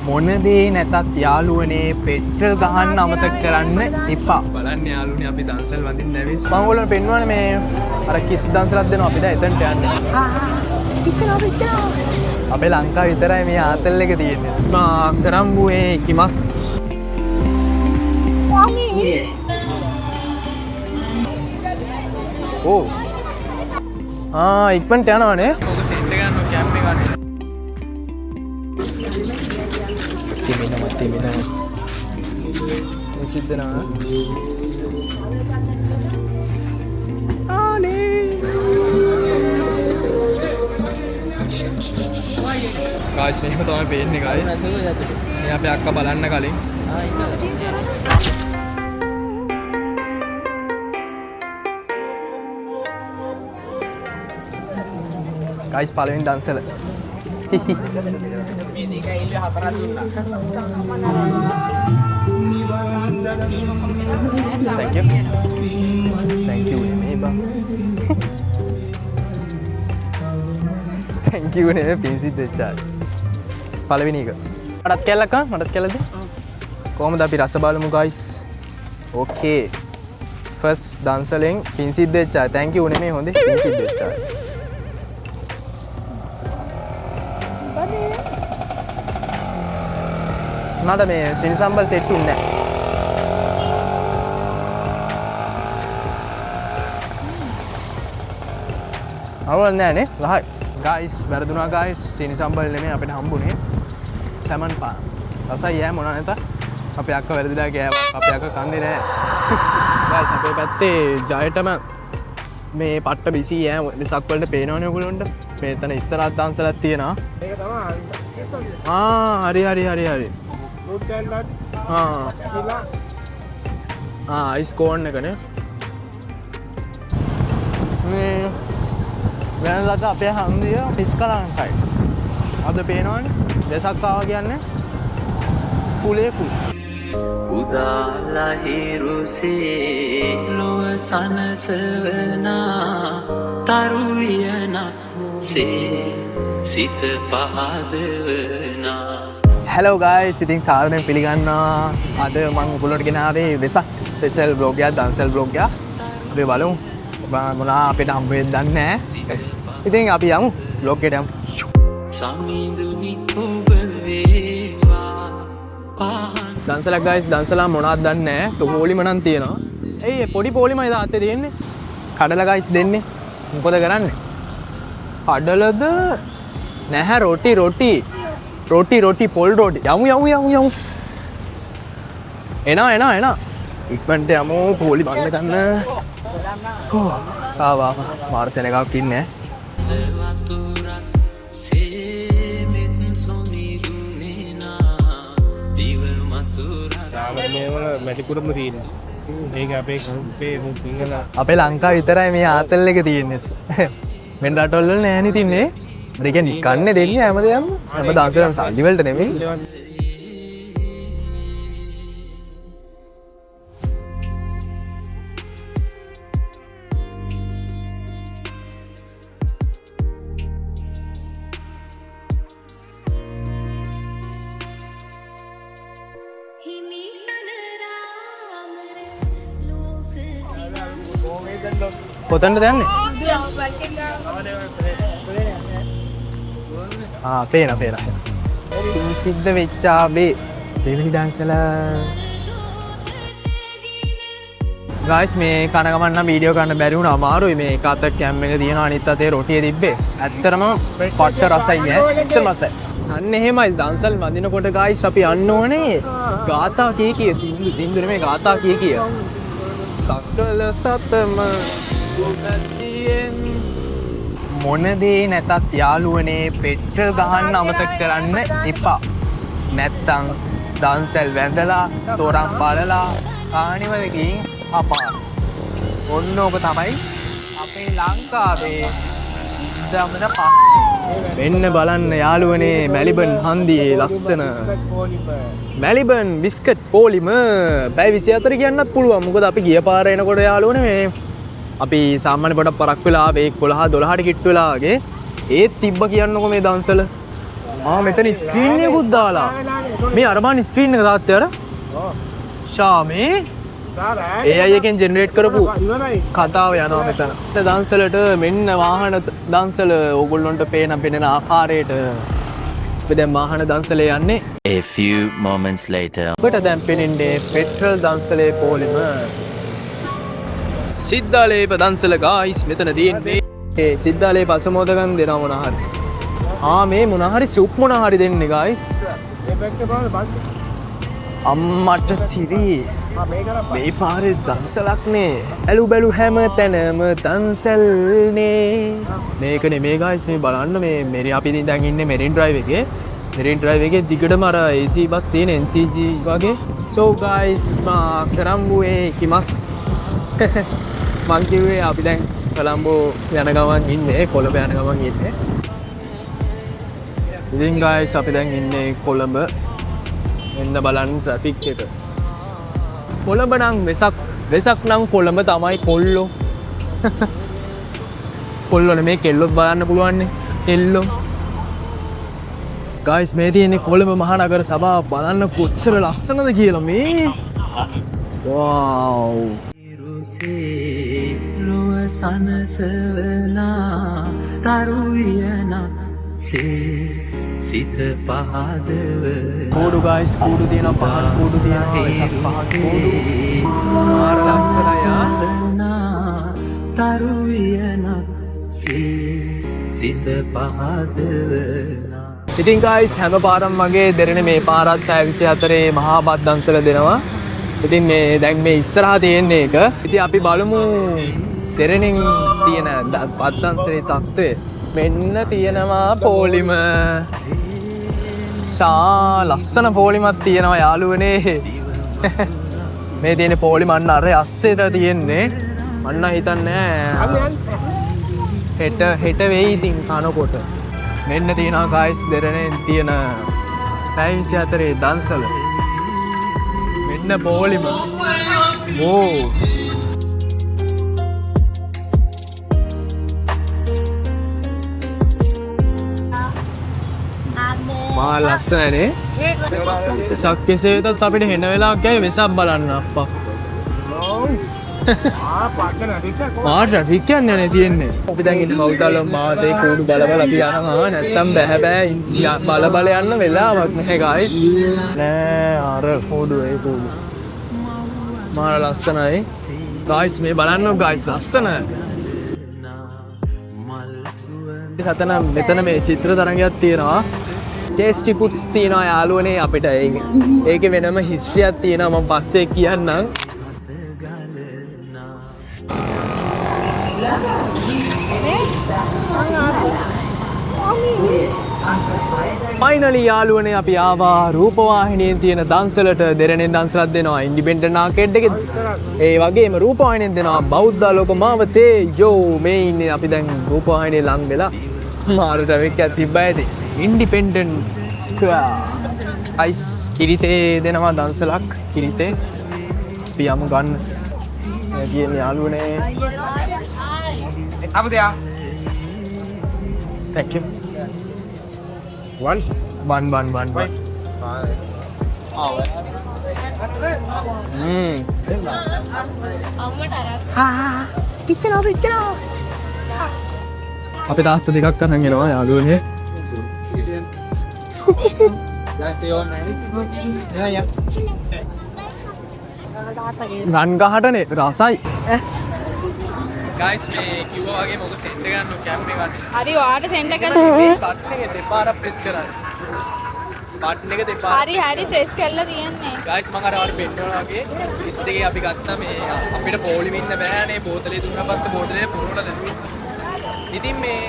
මොන දේ නැතත් යාළුවනේ පෙට්‍රල් ගහන්න අමතක කරන්න එපා. බලන්න යාළුවනේ අපි දන්සල් වඳින්න ඇවිත්. මම ඔයගොල්ලන්ට පෙන්වන්නේ මේ අර කිස් දන්සලක් දෙනවා අපි දැන් එතනට යන්නේ. පිච්චනවා. අපේ ලංකාව විතරයි මේ ආතල් එක තියෙන්නේ. මා කරම්බුවේ කිමස්. ඕ. ඉක්මනට යනවනේ. ඔක සෙට් එක ගන්න කැම්ප් එක ගන්න. තිමිනවා මේ සිද්ධනවා ගායිස් මේක තමයි පේන්නේ ගායිස් මේ අපේ අක්කා බලන්න කලින් ගායිස් පළවෙනි දන්සල Thank you. Thank you නේ බා. Thank you නේ පින්සිත් දෙච්චා. පළවෙනි එක. මටත් කැල්ලක් ගන්න මටත් කැල්ලද? කොහමද අපි රස බලමු guys. Okay. First දන්සලෙන් පින්සිත් දෙච්චා. Thank you නේ මේ හොඳේ පින්සිත් දෙච්චා. මට මේ සිනි සම්බල් සෙට් උන්නේ නැහැ. අවුල් නැහැ නේ. රහයි. guys වැරදුනා guys. සිනි සම්බල් නෙමෙයි අපිට හම්බුනේ. සැමන් පාන්. රසයි ඈ මොනවා නැත. අපේ අක්කා වැරදිලා ගෑවා. අපේ අක්කා කන්නේ නැහැ. guys අපේ පැත්තේ ජයටම මේ පට්ට බිසි ඈ විසක් වලට පේනවනේ ඔයගොල්ලන්ට. මෙතන ඉස්සරහත් දන්සලක් තියෙනවා. ඒක තමයි. හරි. ice corn එකනේ මේ වෙනදාට අපේ හන්දිය නිස්කලංකයි අද පේනවනේ දෙසක් ආවා කියන්නේ ෆුලේ ෆුල් උදාලා හිරුසේ ලොව සනසවනා තරු වියනක් සේ සිත පහදවනා Hello guys, ඉතින් සාදරයෙන් පිළිගන්නවා. අද මම ඔයගොල්ලෝට ගෙනාවේ වෙසක් ස්පෙෂල් vlog එකක්, දන්සල් vlog එකක්. අපි බලමු මොනවා අපිට හම්බ වෙයිද දන්නේ නැහැ. ඉතින් අපි යමු vlog එකට යමු. සමිඳුනි ඔබ වේවා පහන් දන්සලක් guys, දන්සලා මොනවද දන්නේ නැහැ. පොලිම නම් තියෙනවා. එයි පොඩි පොලිමයි තාත්තේ තියෙන්නේ. කඩලා guys දෙන්නේ. මොකද කරන්නේ? කඩලද නැහැ රොටි පොල් රොටි යමු එනවා ඉක්මනට යමු පොලි බන්න ගන්න ආවා මාර්සෙන එකක් ඉන්නේ වතුරක් සේමෙත් සොමිරුනේනා දිව මතුරක් මේවල මැටිකුරම තියෙන්නේ. ඒක අපේ සිංහල අපේ ලංකාව විතරයි මේ ආතල් එක තියෙන්නේ වෙන රටවල් වල නැහැ නේ තින්නේ ඒ කියන්නේ කන්නේ දෙන්නේ හැමදේම හැම දන්සලම සල්ලි වලට නෙමෙයි කොතනද යන්නේ? පේන. සිද්ධ වෙච්චාවේ දෙවෙනි දන්සලා. ගයිස් මේ කන ගමන් නම් වීඩියෝ ගන්න බැරි වුණා අමාරුයි මේ එක අතක් කැම් එක තියෙනවා අනිත් අතේ රොටිය තිබ්බේ. ඇත්තටම පට්ට රසයි නෑ. ඇත්තම රසයි. අන්න එහෙමයි දන්සල් වඳිනකොට ගයිස් අපි යන්න ඕනේ ගාථා කී සින්දු නෙමෙයි ගාථා කී සකල සතම මොන දේ නැතත් යාළුවනේ පෙට්‍රල් ගහන්න අමතක කරන්න එපා. නැත්තම් දන්සල් වැඳලා තොරන් බලලා කානිවල ගිහින් අපා. ඔන්න ඕක තමයි අපේ ලංකාවේ ඉඳමන පස්සේ. මෙන්න බලන්න යාළුවනේ මැලිබන් හන්දියේ ලස්සන මැලිබන් බිස්කට් පොලිම පැය 24 කියන්නත් පුළුවන්. මොකද අපි ගිය පාර එනකොට යාළුවනේ මේ අපි සාමාන්‍ය පොඩක් පරක් වෙලා ආවේ 11 12ට කිට්ටු වෙලා වගේ ඒත් තිබ්බ කියන්නකො මේ දන්සල මෙතන ස්ක්‍රීන් එකකුත් දාලා. මේ අර බලන්න ස්ක්‍රීන් එක තාත්තේ අර. ශාමේ AI එකෙන් ජෙනරේට් කරපු කතාව යනවා මෙතන. දන්සලට මෙන්න වාහන දන්සල ඕගොල්ලොන්ට පේන ආකාරයට අපි දැන් වාහන දන්සලේ යන්නේ. A few moments later. ඔබට දැන් පේන්නේ පෙට්‍රල් දන්සලේ පොලිම සිද්ධාලේප දන්සල ගායිස් මෙතන තියෙන්නේ. ඒ සිද්ධාලේප අසමෝදකම් දෙනවා මොන හරි. මේ මොන හරි සුප් මොන හරි දෙන්නේ ගායිස්. අම්මට සිරි මේ පාරේ දන්සලක්නේ. ඇලු බැලු හැම තැනම දන්සල්නේ. මේකනේ මේ ගායිස් මේ බලන්න මේ මෙරි අපි දැන් ඉන්නේ මෙරින් ඩ්‍රයිව් එකේ. මෙරින් ඩ්‍රයිව් එකේ දිගටම අර AC බස් තියෙන NCG වගේ. So guys කරම්බුවේ කිමස් මං කිව්වේ අපි දැන් කොළඹ යන ගමන් ඉන්නේ. කොළඹ යන ගමන් ඉන්නේ. ඉතින් guys අපි දැන් ඉන්නේ කොළඹ. එන්න බලන්න ට්‍රැෆික් එක. කොළඹ නම් වෙසක් නම් කොළඹ තමයි කොල්ලෝ. කොල්ලෝ නෙමේ කෙල්ලොත් බලන්න පුළුවන්නේ. කෙල්ලෝ. guys මේ තියෙන්නේ කොළඹ මහනගර සභාව බලන්න කොච්චර ලස්සනද කියලා මේ. wow. සනසවනා තරුයනා සිත පහදව කෝඩු guys කෝඩු තියෙනවා පහන් කෝඩු තියෙනවා වෙසක් පහන් කෝඩු මාර ලස්සනයි තරුයනා සිත පහදවනා. ඉතින් guys හැම පාරම වගේ දෙරෙන මේ පාරත් 24 මහා බත් දන්සල දෙනවා. ඉතින් මේ දැන් මේ ඉස්සරහා තියෙන්නේ එක. ඉතින් අපි බලමු දෙරෙනින් තියෙන බත් දන්සලේ තත්ත්වය. මෙන්න තියෙනවා පොලිම. ලස්සන පොලිමක් තියෙනවා යාළුවනේ. මේ තියෙන පොලිම අන්න අර අස්සේට තියෙන්නේ. අන්න හිතන්නේ හෙට වෙයි ඉතින් කනකොට. මෙන්න තියෙනවා guys දෙරණෙන් තියෙන 24 දන්සල. මෙන්න පොලිම. ඕ මා ලස්සනනේ. වෙසක් කෙසේ වෙතත් අපිට හෙන වෙලාවක් ගියා වෙසක් බලන්න අප්පා. ට්‍රැෆික් යන්නේ නේ තියෙන්නේ. අපි දැන් ඉන්නේ මවුතලම් මාතේ කෝඩු බල බල අපි යනවා. නැත්තම් බෑ බල යන්න වෙලාවක් නැහැ guys. නෑ අර කෝඩු ඒ කෝඩු. මාර ලස්සනයි. guys මේ බලන්න guys ලස්සන. මෙතන මේ චිත්‍ර තරංගයක් තියෙනවා. ටේස්ටි ෆුඩ්ස් තියෙනවා යාළුවනේ අපිට. ඒකේ වෙනම හිස්ටරියක් තියෙනවා මම පස්සේ කියන්නම්. ෆයිනලි යාළුවනේ අපි ආවා රූපවාහිනියෙන් තියෙන දන්සලට. දෙරණෙන් දන්සලක් දෙනවා ඉන්ඩිපෙන්ඩන්ට් ආකේඩ් එකේ. ඒ වගේම රූපවාහිනියෙන් දෙනවා බෞද්ධ ලෝක මාවතේ. යෝ මේ ඉන්නේ අපි දැන් රූපවාහිනිය ලං වෙලා. මාරු ට්‍රැෆික් එකක් තිබ්බයිද? Independent square. අයිස් කිරිතේ දෙනවා දන්සලක්. කිරිතේ අපි යමු ගන්න. මේ කියන්නේ යාළුවනේ. අපදියා. Thank you. One. පිච්චෙනවා. අපි තාත්තා දෙකක් කරන් එනවා යාළුවනේ. රන් ගහටනේ රසයි. guys මේ කිව්වා වගේ මොකද සෙන්ට් එක ගන්න කැම් එක ගන්න. හරි ඔයාට සෙන්ට් එක බටන් එක දෙපාරක් ප්‍රෙස් කරන්න. බටන් එක දෙපාරක්. හරි ප්‍රෙස් කරලා තියන්නේ. guys මම අර ඔයාලට පෙන්නනවා වගේ ලිස්ට් එකේ අපි ගත්තා මේ අපිට පොලිම ඉන්න බෑනේ බෝතලේ දුන්නා පස්සේ බෝතලේ පුරවලා දෙනවා. ඉතින් මේ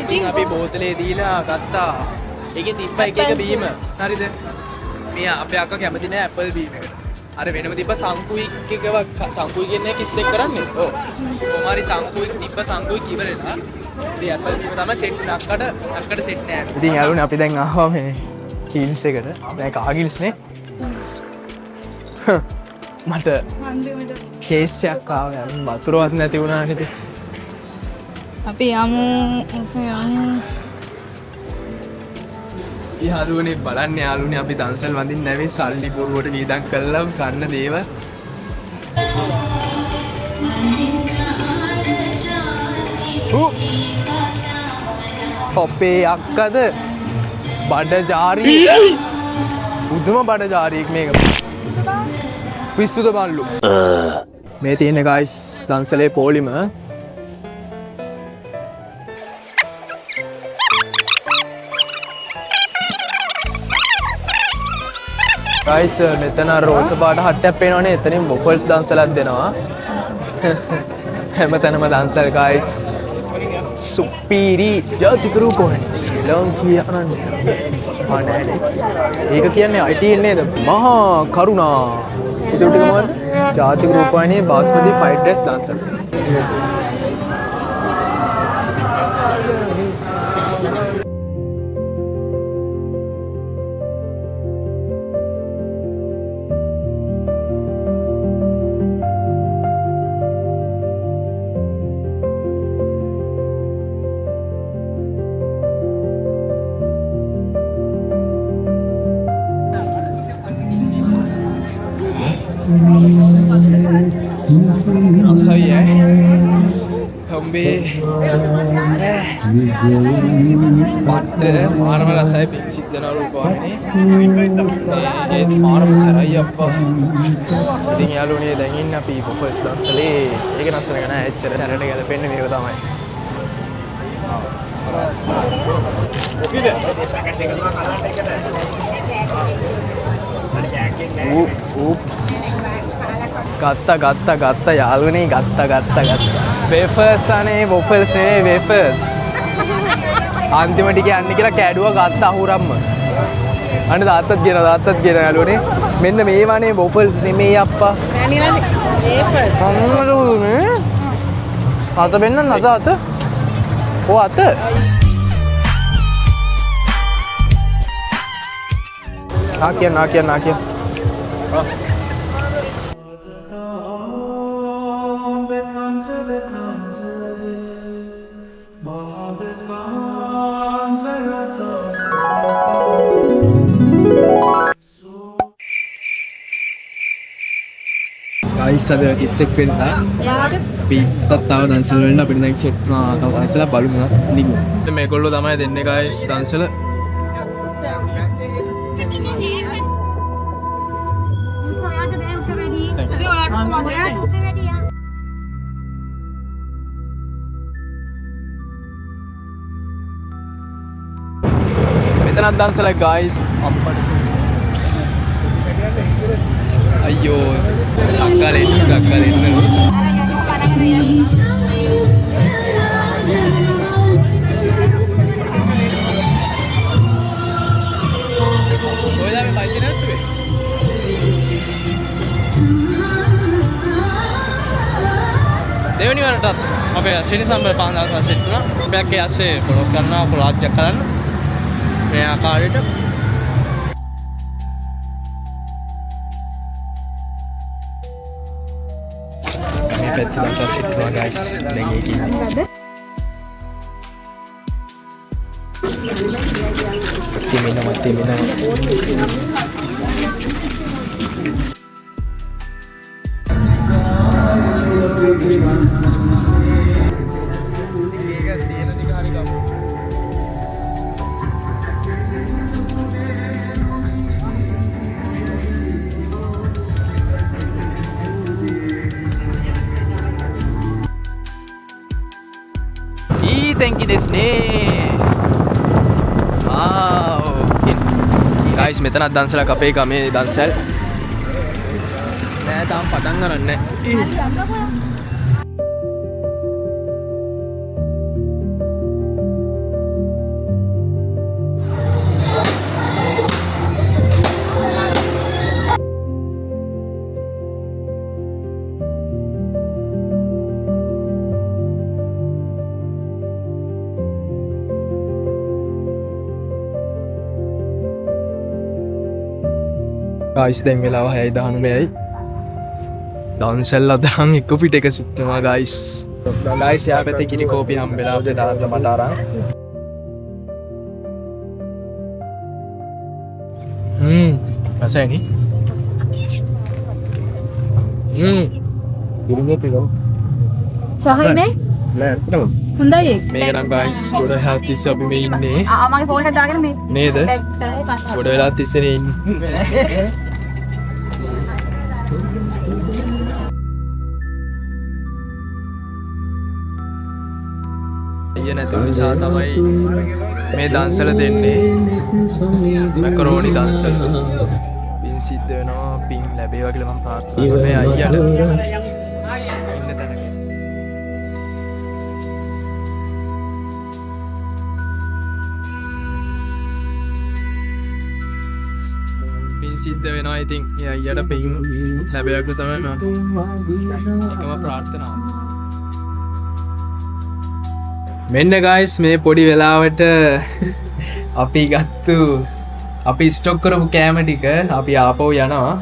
ඉතින් අපි බෝතලේ දීලා ගත්තා. ඒකේ තිබ්බ එක බීම. හරිද? මේ අපේ අක්කා කැමති නෑ ඇපල් බීම එකට. අර වෙනම තිබ්බ සංකුයි එකව සංකුයි කියන්නේ කිස්ලෙක් කරන්නේ. ඔව්. කොමාරි සංකුයි තිබ්බ සංකුයි කිවරේලා. ඉතින් ඇපල් බීම තමයි සෙට් නක්කට සෙට් නෑ. ඉතින් යාළුවනේ අපි දැන් ආවා මේ කීල්ස් එකට. දැන් කාගිල්ස් නේ. මට කේස් එකක් ආවා. වතුරවත් නැති වුණා නේද? අපි යමු යාළුවනේ බලන්න යාළුවනේ අපි දන්සල් වඳින්න නැවේ සල්ලි බොරුවට වීදම් කළා ගන්න දේවල් ඔපේ අක්කද බඩජාරී පුදුම බඩජාරියෙක් මේක පිස්සුද බල්ලු මේ තියෙන ගයිස් දන්සලේ පොලිම ගයිස් මෙතන රෝස පාට හට්ටයක් පේනවනේ එතනින් වොෆල්ස් දන්සලක් දෙනවා හැමතැනම දන්සල් ගයිස් සුපිරි ජාතික රූපවාහිනී ශ්‍රී ලාංකීය අනන්ත අනෑනේ ඒක කියන්නේ ITN නේද මහා කරුණා ඒක ටික මොකද්ද ජාතික රූපවාහිනියේ බාස්මති ෆ්‍රයිඩ් රයිස් දන්සල් Sorry හම්බේ පට්ට මාරම රසයි පික්සිත් දෙන රූපවාහිනියේ ඒ මාරම සරයි අප්පා ඉතින් යාළුවනේ දැන් ඉන්න අපි වොෆල්ස් දන්සලේ ඒක නසන ගන්න ඇච්චර සැරට ගැලපෙන්නේ මේක තමයි oops ගත්ත යාළුවනේ ගත්ත වේෆර්ස් අනේ වොෆල්ස් නෙවෙයි වේෆර්ස් අන්තිම ටික යන්නේ කියලා කැඩුවා ගත්ත අහුරම්මස් අනේ තාත්තත් කියන යාළුවනේ මෙන්න මේවානේ වොෆල්ස් නෙමෙයි අප්පා වේෆර්ස් අම්මලුනේ අත බෙන්නන්න අත ඔය අත නාකිය ගයිස් අද කිස්සෙක් වෙන්න අපි තව දන්සල් වෙන්න අපිට දැන් සෙට් තව දන්සලා බලමු නිගු මේගොල්ලෝ තමයි දෙන්නේ ගයිස් දන්සල මෙතනත් දන්සලයි ගයිස් අප්පට අයියෝ අක්කාලෙන්න දෙවනි වරටත් අපේ සිනි සම්බර 5000 සෙට් වුණා. බෑග් එකේ ඇස්සේ ෆොලෝ කරනවා ෆොලෝඅප් එකක් කරන්න. මේ ආකාරයට මේ පැත්තට දවස් සෙට් කරනවා guys. දැන් ඒකේ තිමිනවා thank you desu ne wow guys මෙතනත් දන්සලක් අපේ ගමේ දන්සල් නෑ තාම පටන් ගන්න නෑ guys දැන් වෙලාව 6:19යි දන්සල් අදහන් එක පිට එක සිටනවා guys ගයිස් යා පැත්තේ කිරි කෝපි හම්බෙලා අපේ තාත්තා මට අරන්. රසයනි. ඉන්නේ පිළෝ. සහයිනේ නෑ නෝ හොඳයි ඒක. මේක නම් ගයිස් ගොඩ වෙලා තිස්සේ අපි මේ ඉන්නේ. මගේ ෆෝන් එක දාගෙන මේ නේද? ගොඩ වෙලා තිස්සේ ඉන්නේ. ඊය නැතුව නිසා තමයි මේ දන්සල දෙන්නේ. මැකරෝනි දන්සල. පින් සිද්ධ වෙනවා පින් ලැබේවා කියලා මම ප්‍රාර්ථනා කරනවා මේ අයියට. ඉන්න තැනක. පින් සිද්ධ වෙනවා ඉතින් ඒ අයියට පින් ලැබේවා කියලා තමයි මම එකම ප්‍රාර්ථනාව. මෙන්න ගයිස් මේ පොඩි වෙලාවට අපි ගත්තු අපි ස්ටොක් කරපු කෑම ටික අපි ආපහු යනවා.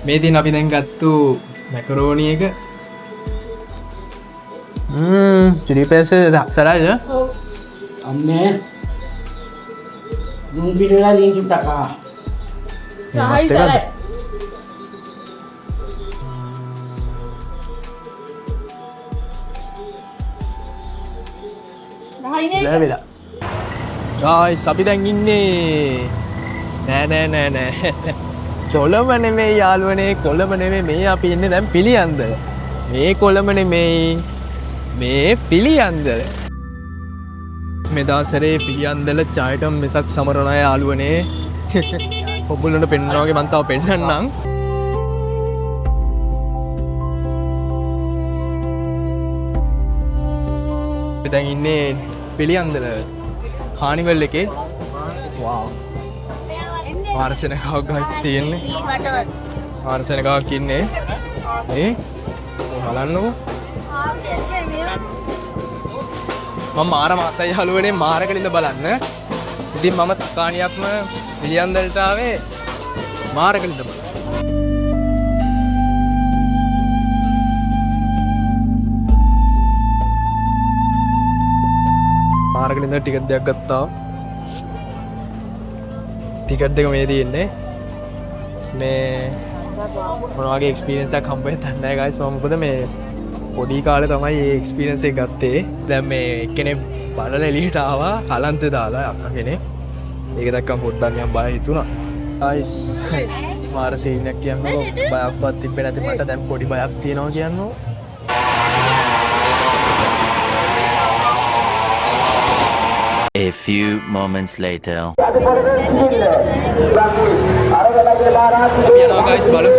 මේ දින අපි දැන් ගත්තු මැකරෝනි එක. චිලි පේස්ට් සලාද? අම්මේ මුන් පිටලා දින් ටකා සහයි සරයි. ලැබිලා. ගයිස් අපි දැන් ඉන්නේ නෑ කොළඹ නෙමෙයි යාළුවනේ කොළඹ නෙමෙයි මේ අපි ඉන්නේ දැන් පිළියන්දල. මේ කොළඹ නෙමෙයි මේ පිළියන්දල. මෙදාසරේ පිළියන්දල චායටම් මෙසක් සමරන අය යාළුවනේ. ඔබලන්ට පෙන්වනවා වගේ මම තව පෙන්නන්නම්. අපි දැන් ඉන්නේ පිළියන්දල කානිවල් එකේ. වාව්. මාර්සනකාවක් ගයිස් තියෙන්නේ. මාර්සනකාවක් ඉන්නේ. බලන්නකෝ. මම මාර මාසයි යාළුවනේ මාරකලින්ද බලන්න. ඉතින් මම තකාණියක්ම පිළියන්දලට ආවේ මාරකලින්ද බලන්න. මාරකලින්ද ටිකට් දෙකක් ගත්තා. ටිකට් දෙක මේ තියෙන්නේ. මේ මොන වගේ එක්ස්පීරියන්ස් එකක් හම්බ වෙන්නේ නැහැ ගයිස්. මම මොකද මේ පොඩි කාලේ තමයි මේ එක්ස්පීරියන්ස් එක ගත්තේ. දැන් මේ එක්කෙනෙක් බලලා එළියට ආවා කලන්තේ දාලා අක්කා කෙනෙක්. ඒක දැක්කම පොඩ්ඩක් නිකන් බය හිතුණා. ගයිස් මාර සීන් එකක් කියන්නකො බයක්වත් තිබ්බේ නැති මට දැන් පොඩි බයක් තියෙනවා කියන්නකො. A few moments later. යනවා ගයිස් බලමු.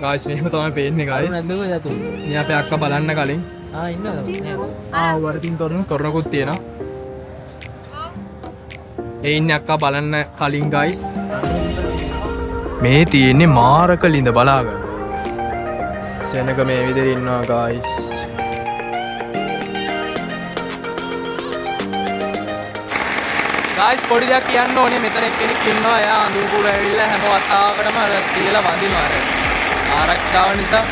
ගයිස් මේක තමයි පේන්නේ ගයිස්. මේ අපේ අක්කා බලන්න කලින්. ඉන්නවද? වරකින් තොරණකුත් තියෙනවා. ඒ ඉන්නේ අක්කා බලන්න කලින් ගයිස්. මේ තියෙන්නේ මාරක ලිඳ බලාගන්න. සෙනග මේ විදිහට ඉන්නවා ගයිස්. ගයිස් පොඩි දෙයක් කියන්න ඕනේ. මෙතන එක්කෙනෙක් ඉන්නවා. එයා අඳුරුකුරු ඇවිල්ලා හැම වතාවකටම අර කියලා වඳිනවා. අර ආරක්ෂාව නිසා.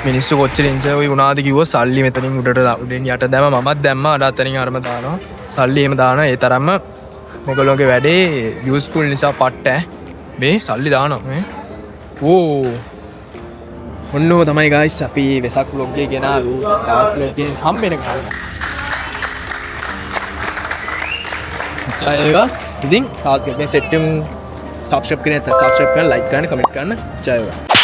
මිනිස්සු කොච්චර එන්ජොයි වුණාද කිව්වොත් සල්ලි මෙතනින් උඩට උඩින් යට දැම්ම මමත් දැම්මා අර අතනින් අරම දානවා සල්ලි එහෙම දානවා ඒ තරම්ම මොගලෝගේ වැඩේ යූස්ෆුල් නිසා පට්ට මේ සල්ලි දානවා මේ ඕ ඔන්නෝ තමයි ගයිස් අපි වෙසක් vlog එකේ ගෙනාවේ තාත් vlog එකෙන් හම්බෙන කාලේ ජයවා ඉතින් තාත් එකේ සෙට් එක subscribe කරන්න like කරන්න comment කරන්න ජයවා